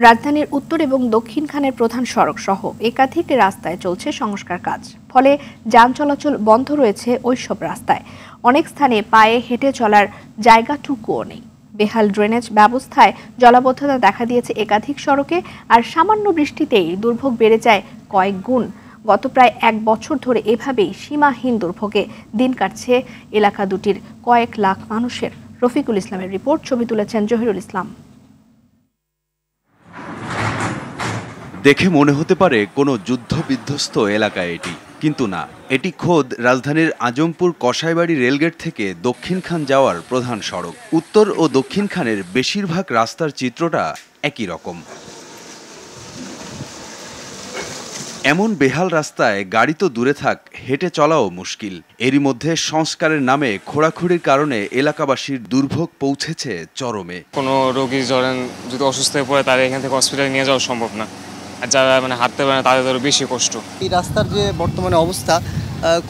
রাজধানীর উত্তর এবং দক্ষিণখানের প্রধান সড়ক সহ একাধিক রাস্তায় চলছে সংস্কার কাজ। ফলে যান চলাচল বন্ধ রয়েছে ওইসব রাস্তায়। অনেক স্থানে পায়ে হেঁটে চলার জায়গাটুকুও নেই। বেহাল ড্রেনেজ ব্যবস্থায় জলাবদ্ধতা দেখা দিয়েছে একাধিক সড়কে। আর সামান্য বৃষ্টিতেই দুর্ভোগ বেড়ে যায় কয়েক গুণ। গত প্রায় এক বছর ধরে এভাবেই সীমাহীন দুর্ভোগে দিন কাটছে এলাকা দুটির কয়েক লাখ মানুষের। রফিকুল ইসলামের রিপোর্ট, ছবি তুলেছেন জহিরুল ইসলাম। দেখে মনে হতে পারে কোনো যুদ্ধ বিধ্বস্ত এলাকা এটি, কিন্তু না, এটি খোদ রাজধানীর আজমপুর কসাইবাড়ি রেলগেট থেকে দক্ষিণখান যাওয়ার প্রধান সড়ক। উত্তর ও দক্ষিণখানের বেশিরভাগ রাস্তার চিত্রটা একই রকম। এমন বেহাল রাস্তায় গাড়ি তো দূরে থাক, হেঁটে চলাও মুশকিল। এরই মধ্যে সংস্কারের নামে খোঁড়াখুড়ির কারণে এলাকাবাসীর দুর্ভোগ পৌঁছেছে চরমে। কোনো রোগী ধরেন যদি অসুস্থ হয়ে পড়ে, তারা এখান থেকে হসপিটালে নিয়ে যাওয়া সম্ভব না। আর যারা হাঁটতে পারে না, তাদের আরও বেশি কষ্ট। এই রাস্তার যে বর্তমানে অবস্থা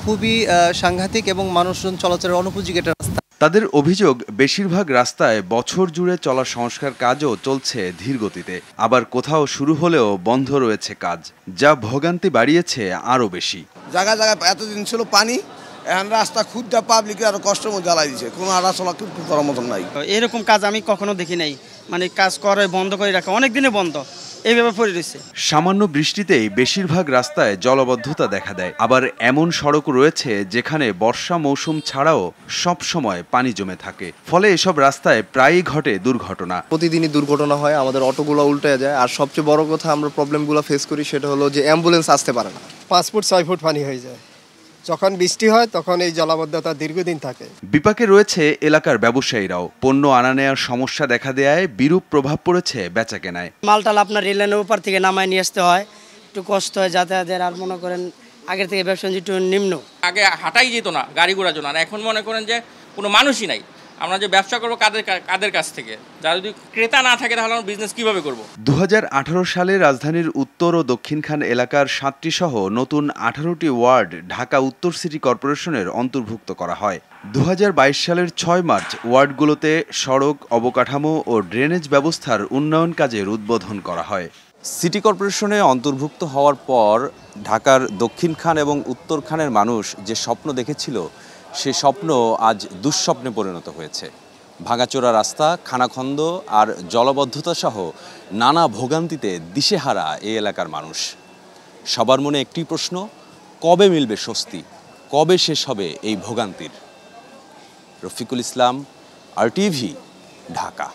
খুবই সাংঘাতিক এবং মানুষজন চলাচলের অনুপযোগী একটা রাস্তা। তাদের অভিযোগ, বেশিরভাগ রাস্তায় বছর জুড়ে চলা সংস্কার কাজও চলছে ধীর গতিতে। আবার কোথাও শুরু হলেও বন্ধ রয়েছে কাজ, যা ভোগান্তি বাড়িয়েছে আরও বেশি। জায়গা জায়গায় এতদিন ছিল পানি, এখন রাস্তা খুঁজটা পাবলিকের আরো কষ্ট মধ্যে জ্বালাই দিচ্ছে, কোনো আড়াচলা করার মতন নাই। এরকম কাজ আমি কখনো দেখি নাই। কাজ করে বন্ধ করে রাখা অনেক দিনে বন্ধ, এইভাবে পড়ে রয়েছে। সামান্য বৃষ্টিতেই বেশিরভাগ রাস্তায় জলাবদ্ধতা দেখা দেয়। আবার এমন সড়ক রয়েছে যেখানে বর্ষা মৌসুম ছাড়াও সব সময় পানি জমে থাকে। ফলে এসব রাস্তায় প্রায়ই ঘটে দুর্ঘটনা। প্রতিদিনই দুর্ঘটনা হয়, আমাদের অটোগুলো উল্টে যায়। আর সবচেয়ে বড় কথা, আমরা প্রবলেমগুলো ফেস করি সেটা হলো যে অ্যাম্বুলেন্স আসতে পারে না। 5 ফুট 6 ফুট পানি হয়ে যায়। যখন বৃষ্টি হয় তখন এই জলাবদ্ধতা দীর্ঘদিন থাকে। বিপাকে রয়েছে এলাকার ব্যবসায়ীরাও। পণ্য আনা নেওয়ার সমস্যা দেখা দেয়ায় বিরূপ প্রভাব পড়েছে বেচাকেনায়। মালটাল আপনার রেললাইনের উপর থেকে নামায় নিয়ে আসতে হয়, একটু কষ্ট হয় যাতায়াতের। আর মনে করেন আগের থেকে ব্যবসা একটু নিম্ন। আগে হাঁটাই যেত না গাড়ি ঘোড়ার জন্য, আর এখন মনে করেন যে কোনো মানুষই নাই। আমরা যে ব্যবসা করবো কাদের কাছ থেকে? যারা যদি ক্রেতা না থাকে তাহলে আমরা বিজনেস কিভাবে করব? 2018 সালে রাজধানীর উত্তর ও দক্ষিণখান এলাকার 7টি সহ নতুন 18টি ওয়ার্ড ঢাকা উত্তর সিটি কর্পোরেশনের অন্তর্ভুক্ত করা হয়। 2022 সালের 6 মার্চ ওয়ার্ডগুলোতে সড়ক, অবকাঠামো ও ড্রেনেজ ব্যবস্থার উন্নয়ন কাজের উদ্বোধন করা হয়। সিটি কর্পোরেশনে অন্তর্ভুক্ত হওয়ার পর ঢাকার দক্ষিণখান এবং উত্তরখানের মানুষ যে স্বপ্ন দেখেছিল, সে স্বপ্ন আজ দুঃস্বপ্নে পরিণত হয়েছে। ভাঙাচোরা রাস্তা, খানাখন্দ আর জলাবদ্ধতা সহ নানা ভোগান্তিতে দিশেহারা এই এলাকার মানুষ। সবার মনে একটি প্রশ্ন, কবে মিলবে স্বস্তি, কবে শেষ হবে এই ভোগান্তির? রফিকুল ইসলাম, RTV, ঢাকা।